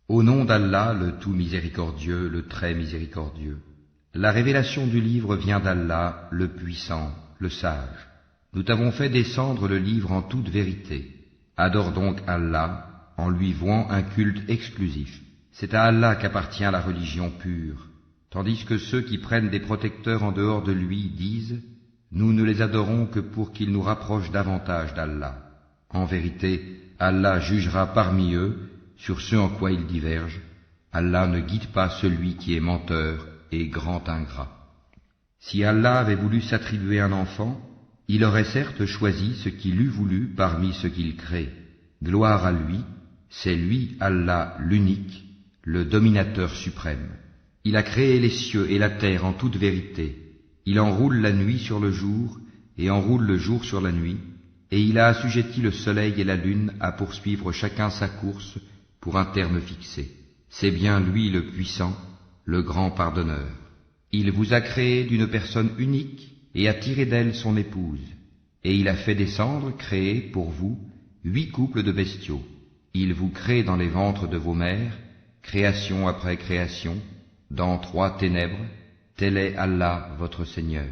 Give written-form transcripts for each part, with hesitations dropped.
Au nom d'Allah, le tout miséricordieux, le très miséricordieux. La révélation du livre vient d'Allah, le puissant, le sage. Nous t'avons fait descendre le livre en toute vérité. Adore donc Allah, en lui vouant un culte exclusif. C'est à Allah qu'appartient la religion pure, tandis que ceux qui prennent des protecteurs en dehors de lui disent « Nous ne les adorons que pour qu'ils nous rapprochent davantage d'Allah. » En vérité, Allah jugera parmi eux sur ce en quoi ils divergent. Allah ne guide pas celui qui est menteur et grand ingrat. Si Allah avait voulu s'attribuer un enfant, il aurait certes choisi ce qu'il eût voulu parmi ce qu'il crée. Gloire à lui, c'est lui Allah l'unique, le dominateur suprême. Il a créé les cieux et la terre en toute vérité. Il enroule la nuit sur le jour et enroule le jour sur la nuit, et il a assujetti le soleil et la lune à poursuivre chacun sa course pour un terme fixé. C'est bien lui le puissant, le grand pardonneur. Il vous a créé d'une personne unique et a tiré d'elle son épouse, et il a fait descendre, créer pour vous, 8 couples de bestiaux. Il vous crée dans les ventres de vos mères, création après création, dans 3 ténèbres. Tel est Allah votre Seigneur.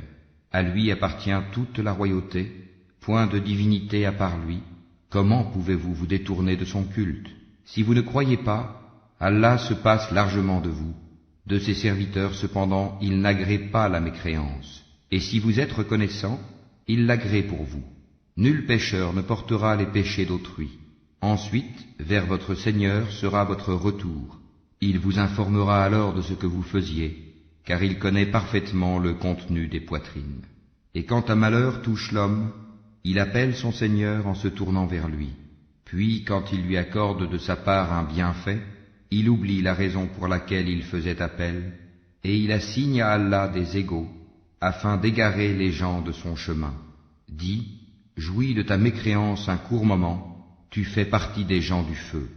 À lui appartient toute la royauté, point de divinité à part lui. Comment pouvez-vous vous détourner de son culte? Si vous ne croyez pas, Allah se passe largement de vous. De ses serviteurs cependant, il n'agrée pas la mécréance. Et si vous êtes reconnaissant, il l'agrée pour vous. Nul pécheur ne portera les péchés d'autrui. Ensuite, vers votre Seigneur sera votre retour. Il vous informera alors de ce que vous faisiez, car il connaît parfaitement le contenu des poitrines. Et quand un malheur touche l'homme, il appelle son Seigneur en se tournant vers lui. Puis, quand il lui accorde de sa part un bienfait, il oublie la raison pour laquelle il faisait appel, et il assigne à Allah des égaux, afin d'égarer les gens de son chemin. Dis, jouis de ta mécréance un court moment, tu fais partie des gens du feu.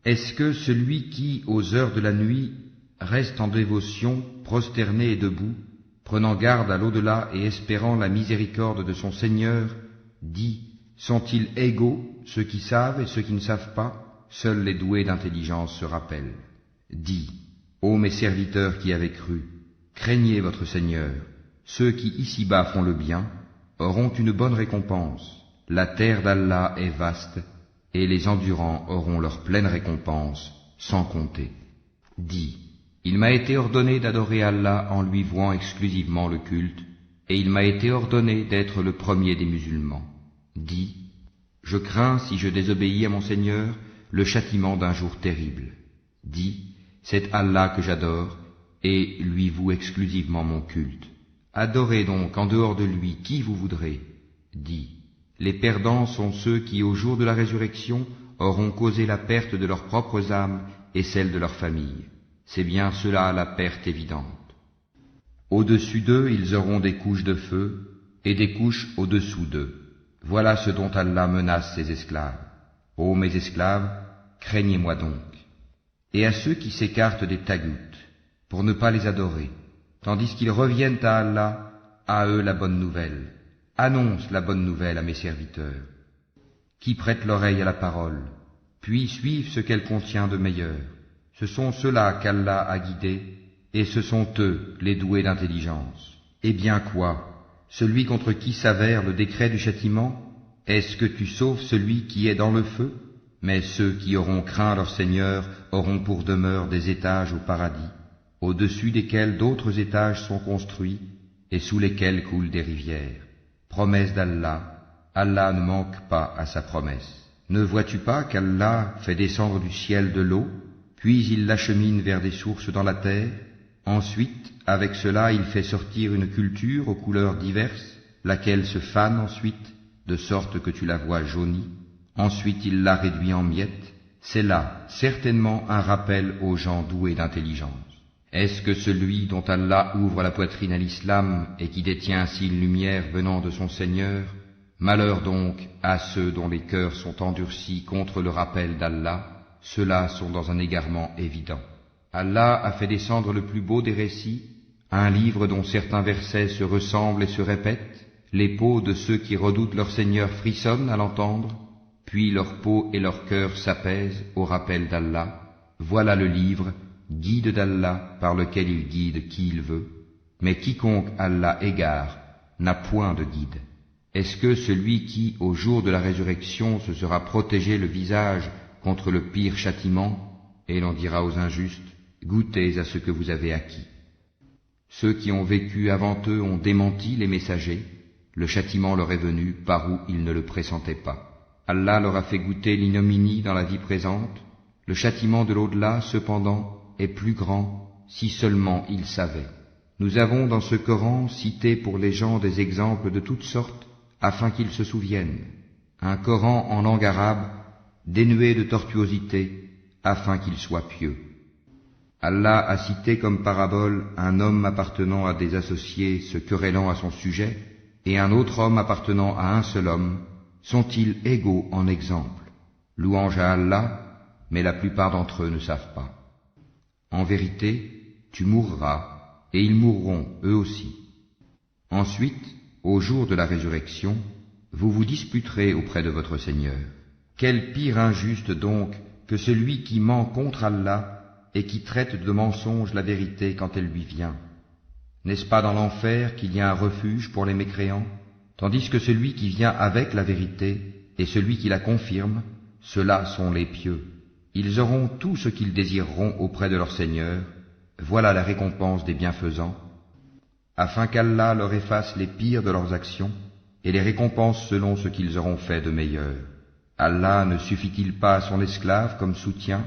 Est-ce que celui qui, aux heures de la nuit, reste en dévotion, prosterné et debout, prenant garde à l'au-delà et espérant la miséricorde de son Seigneur, dit, sont-ils égaux, ceux qui savent et ceux qui ne savent pas? Seuls les doués d'intelligence se rappellent. Dis, ô mes serviteurs qui avez cru, craignez votre Seigneur. Ceux qui ici-bas font le bien auront une bonne récompense. La terre d'Allah est vaste, et les endurants auront leur pleine récompense, sans compter. Dis, il m'a été ordonné d'adorer Allah en lui vouant exclusivement le culte, et il m'a été ordonné d'être le premier des musulmans. Dis, je crains, si je désobéis à mon Seigneur, le châtiment d'un jour terrible. Dis, c'est Allah que j'adore, et lui voue exclusivement mon culte. Adorez donc en dehors de lui qui vous voudrez. Dis, les perdants sont ceux qui, au jour de la résurrection, auront causé la perte de leurs propres âmes et celle de leur famille. C'est bien cela la perte évidente. Au-dessus d'eux, ils auront des couches de feu, et des couches au-dessous d'eux. Voilà ce dont Allah menace ses esclaves. Ô mes esclaves, craignez-moi donc. Et à ceux qui s'écartent des taghut, pour ne pas les adorer, tandis qu'ils reviennent à Allah, à eux la bonne nouvelle. Annonce la bonne nouvelle à mes serviteurs, qui prêtent l'oreille à la parole, puis suivent ce qu'elle contient de meilleur. Ce sont ceux-là qu'Allah a guidés, et ce sont eux les doués d'intelligence. Eh bien quoi? Celui contre qui s'avère le décret du châtiment, est-ce que tu sauves celui qui est dans le feu? Mais ceux qui auront craint leur Seigneur auront pour demeure des étages au paradis, au-dessus desquels d'autres étages sont construits, et sous lesquels coulent des rivières. Promesse d'Allah, Allah ne manque pas à sa promesse. Ne vois-tu pas qu'Allah fait descendre du ciel de l'eau, puis il l'achemine vers des sources dans la terre? Ensuite, avec cela, il fait sortir une culture aux couleurs diverses, laquelle se fane ensuite, de sorte que tu la vois jaunie. Ensuite, il la réduit en miettes. C'est là, certainement, un rappel aux gens doués d'intelligence. Est-ce que celui dont Allah ouvre la poitrine à l'islam et qui détient ainsi une lumière venant de son Seigneur? Malheur donc à ceux dont les cœurs sont endurcis contre le rappel d'Allah, ceux-là sont dans un égarement évident. Allah a fait descendre le plus beau des récits, un livre dont certains versets se ressemblent et se répètent. Les peaux de ceux qui redoutent leur Seigneur frissonnent à l'entendre, puis leur peau et leur cœur s'apaisent au rappel d'Allah. Voilà le livre, guide d'Allah, par lequel il guide qui il veut, mais quiconque Allah égare n'a point de guide. Est-ce que celui qui, au jour de la résurrection, se sera protégé le visage contre le pire châtiment, et l'on dira aux injustes, goûtez à ce que vous avez acquis. Ceux qui ont vécu avant eux ont démenti les messagers, le châtiment leur est venu par où ils ne le pressentaient pas. Allah leur a fait goûter l'ignominie dans la vie présente, le châtiment de l'au-delà, cependant, est plus grand, si seulement ils savaient. Nous avons dans ce Coran cité pour les gens des exemples de toutes sortes, afin qu'ils se souviennent. Un Coran en langue arabe, dénué de tortuosité, afin qu'ils soient pieux. Allah a cité comme parabole un homme appartenant à des associés se querellant à son sujet, et un autre homme appartenant à un seul homme. Sont-ils égaux en exemple? Louange à Allah, mais la plupart d'entre eux ne savent pas. En vérité, tu mourras, et ils mourront eux aussi. Ensuite, au jour de la résurrection, vous vous disputerez auprès de votre Seigneur. Quel pire injuste donc que celui qui ment contre Allah et qui traite de mensonge la vérité quand elle lui vient. N'est-ce pas dans l'enfer qu'il y a un refuge pour les mécréants? Tandis que celui qui vient avec la vérité et celui qui la confirme, ceux-là sont les pieux. Ils auront tout ce qu'ils désireront auprès de leur Seigneur. Voilà la récompense des bienfaisants, afin qu'Allah leur efface les pires de leurs actions et les récompense selon ce qu'ils auront fait de meilleur. Allah ne suffit-il pas à son esclave comme soutien,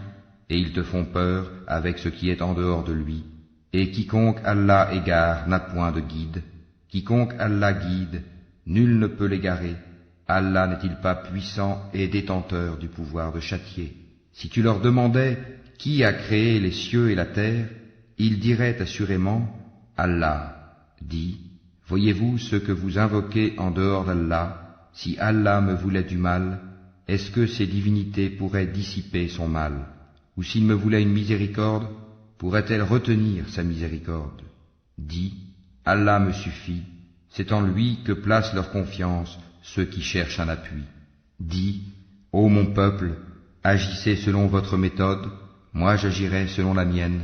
et ils te font peur avec ce qui est en dehors de lui. Et quiconque Allah égare n'a point de guide. Quiconque Allah guide, nul ne peut l'égarer. Allah n'est-il pas puissant et détenteur du pouvoir de châtier? Si tu leur demandais qui a créé les cieux et la terre, ils diraient assurément Allah. Dis, voyez-vous ce que vous invoquez en dehors d'Allah? Si Allah me voulait du mal, est-ce que ces divinités pourraient dissiper son mal? Ou s'il me voulait une miséricorde, pourrait-elle retenir sa miséricorde? Dis, Allah me suffit, c'est en lui que placent leur confiance ceux qui cherchent un appui. Dis, ô mon peuple, agissez selon votre méthode, moi j'agirai selon la mienne,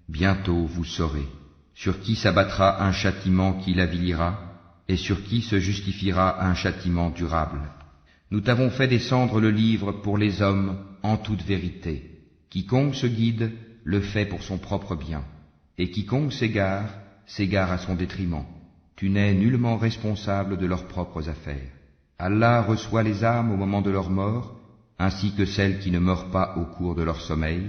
bientôt vous saurez. Sur qui s'abattra un châtiment qui l'avilira, et sur qui se justifiera un châtiment durable. Nous t'avons fait descendre le livre pour les hommes en toute vérité. Quiconque se guide, le fait pour son propre bien, et quiconque s'égare, s'égare à son détriment. Tu n'es nullement responsable de leurs propres affaires. Allah reçoit les âmes au moment de leur mort, ainsi que celles qui ne meurent pas au cours de leur sommeil.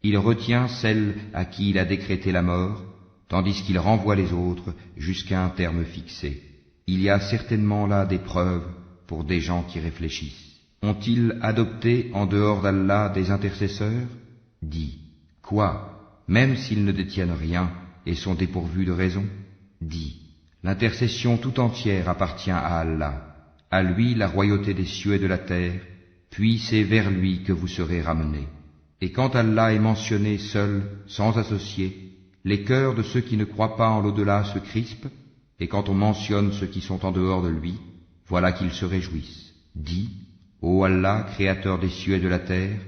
Il retient celles à qui il a décrété la mort, tandis qu'il renvoie les autres jusqu'à un terme fixé. Il y a certainement là des preuves pour des gens qui réfléchissent. Ont-ils adopté en dehors d'Allah des intercesseurs? Dis, quoi, même s'ils ne détiennent rien et sont dépourvus de raison? Dis, l'intercession tout entière appartient à Allah. À lui la royauté des cieux et de la terre, puis c'est vers lui que vous serez ramenés. Et quand Allah est mentionné seul, sans associé, les cœurs de ceux qui ne croient pas en l'au-delà se crispent, et quand on mentionne ceux qui sont en dehors de lui, voilà qu'ils se réjouissent. Dis, ô Allah, créateur des cieux et de la terre,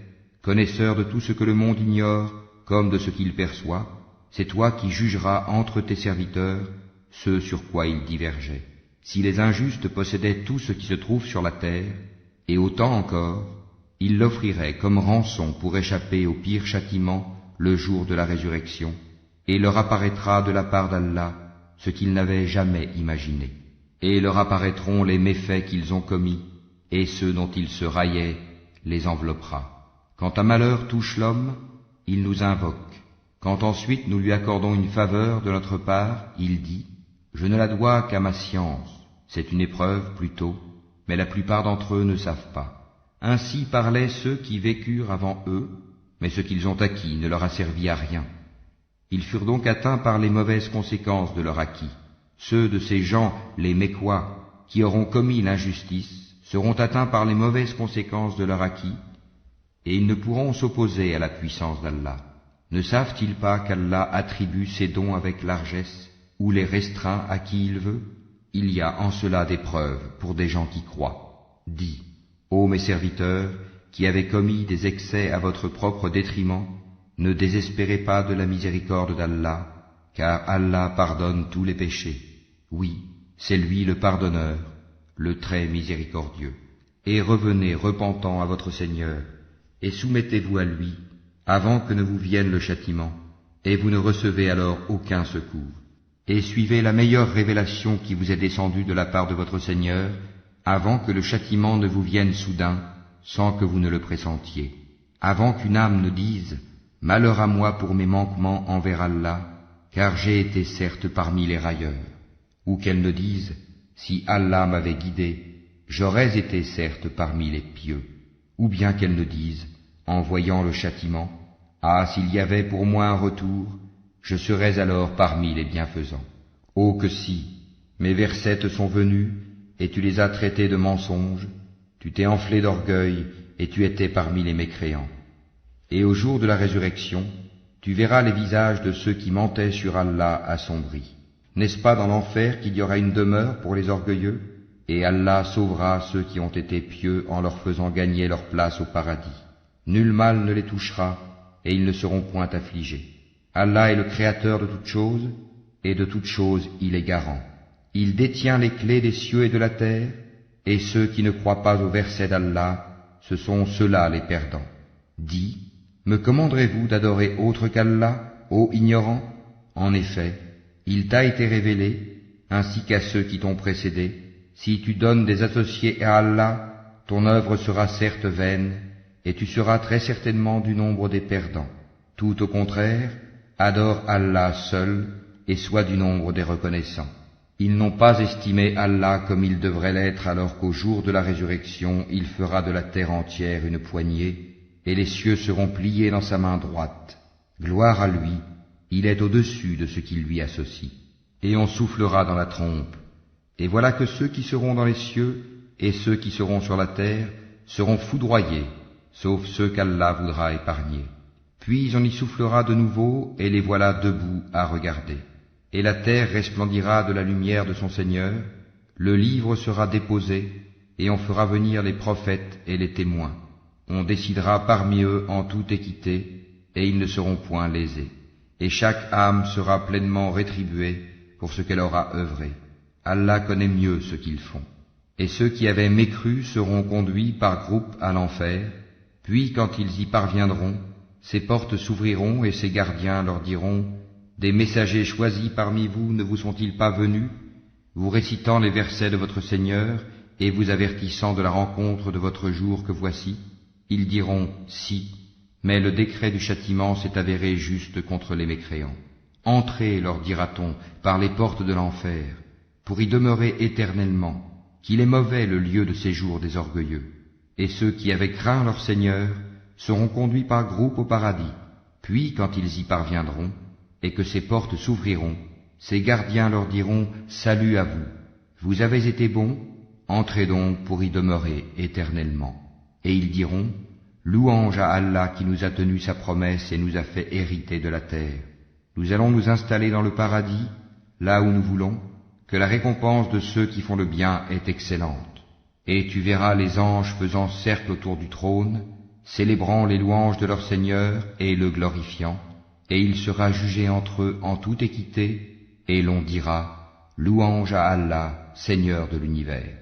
connaisseur de tout ce que le monde ignore, comme de ce qu'il perçoit, c'est toi qui jugeras entre tes serviteurs ce sur quoi ils divergeaient. Si les injustes possédaient tout ce qui se trouve sur la terre, et autant encore, ils l'offriraient comme rançon pour échapper au pire châtiment le jour de la résurrection, et leur apparaîtra de la part d'Allah ce qu'ils n'avaient jamais imaginé. Et leur apparaîtront les méfaits qu'ils ont commis, et ceux dont ils se raillaient les enveloppera. Quand un malheur touche l'homme, il nous invoque. Quand ensuite nous lui accordons une faveur de notre part, il dit, je ne la dois qu'à ma science. C'est une épreuve plutôt, mais la plupart d'entre eux ne savent pas. Ainsi parlaient ceux qui vécurent avant eux, mais ce qu'ils ont acquis ne leur a servi à rien. Ils furent donc atteints par les mauvaises conséquences de leur acquis. Ceux de ces gens, les mécois, qui auront commis l'injustice, seront atteints par les mauvaises conséquences de leur acquis, et ils ne pourront s'opposer à la puissance d'Allah. Ne savent-ils pas qu'Allah attribue ses dons avec largesse, ou les restreint à qui il veut? Il y a en cela des preuves pour des gens qui croient. Dis, ô mes serviteurs, qui avez commis des excès à votre propre détriment, Ne désespérez pas de la miséricorde d'Allah, car Allah pardonne tous les péchés. Oui, c'est lui le pardonneur, le très miséricordieux. Et revenez repentant à votre Seigneur, et soumettez-vous à lui, avant que ne vous vienne le châtiment, et vous ne recevez alors aucun secours. Et suivez la meilleure révélation qui vous est descendue de la part de votre Seigneur, avant que le châtiment ne vous vienne soudain, sans que vous ne le pressentiez. Avant qu'une âme ne dise « Malheur à moi pour mes manquements envers Allah, car j'ai été certes parmi les railleurs », ou qu'elle ne dise « Si Allah m'avait guidé, j'aurais été certes parmi les pieux », ou bien qu'elle ne dise, en voyant le châtiment, « Ah, s'il y avait pour moi un retour, je serais alors parmi les bienfaisants. » Oh que si, mes versets te sont venus, et tu les as traités de mensonges, tu t'es enflé d'orgueil, et tu étais parmi les mécréants. Et au jour de la résurrection, tu verras les visages de ceux qui mentaient sur Allah assombris. N'est-ce pas dans l'enfer qu'il y aura une demeure pour les orgueilleux? Et Allah sauvera ceux qui ont été pieux en leur faisant gagner leur place au paradis. Nul mal ne les touchera, et ils ne seront point affligés. Allah est le créateur de toutes choses, et de toutes choses il est garant. Il détient les clés des cieux et de la terre, et ceux qui ne croient pas au verset d'Allah, ce sont ceux-là les perdants. Dis, me commanderez-vous d'adorer autre qu'Allah, ô ignorant? En effet, il t'a été révélé, ainsi qu'à ceux qui t'ont précédé, si tu donnes des associés à Allah, ton œuvre sera certes vaine, et tu seras très certainement du nombre des perdants. Tout au contraire, adore Allah seul, et sois du nombre des reconnaissants. Ils n'ont pas estimé Allah comme il devrait l'être alors qu'au jour de la résurrection, il fera de la terre entière une poignée, et les cieux seront pliés dans sa main droite. Gloire à lui, il est au-dessus de ce qui lui associe. Et on soufflera dans la trompe. Et voilà que ceux qui seront dans les cieux et ceux qui seront sur la terre seront foudroyés, sauf ceux qu'Allah voudra épargner. Puis on y soufflera de nouveau, et les voilà debout à regarder. Et la terre resplendira de la lumière de son Seigneur, le livre sera déposé, et on fera venir les prophètes et les témoins. On décidera parmi eux en toute équité, et ils ne seront point lésés. Et chaque âme sera pleinement rétribuée pour ce qu'elle aura œuvré. Allah connaît mieux ce qu'ils font. Et ceux qui avaient mécru seront conduits par groupes à l'enfer, puis quand ils y parviendront, ces portes s'ouvriront et ces gardiens leur diront « Des messagers choisis parmi vous ne vous sont-ils pas venus, vous récitant les versets de votre Seigneur et vous avertissant de la rencontre de votre jour que voici ?» Ils diront « Si », mais le décret du châtiment s'est avéré juste contre les mécréants. « Entrez, leur dira-t-on, par les portes de l'enfer, pour y demeurer éternellement, qu'il est mauvais le lieu de séjour des orgueilleux. Et ceux qui avaient craint leur Seigneur seront conduits par groupes au paradis. Puis, quand ils y parviendront, et que ces portes s'ouvriront, ces gardiens leur diront « Salut à vous, vous avez été bons, entrez donc pour y demeurer éternellement. » Et ils diront « Louange à Allah qui nous a tenu sa promesse et nous a fait hériter de la terre. Nous allons nous installer dans le paradis, là où nous voulons, que la récompense de ceux qui font le bien est excellente. Et tu verras les anges faisant cercle autour du trône, célébrant les louanges de leur Seigneur et le glorifiant, et il sera jugé entre eux en toute équité, et l'on dira « Louange à Allah, Seigneur de l'univers ».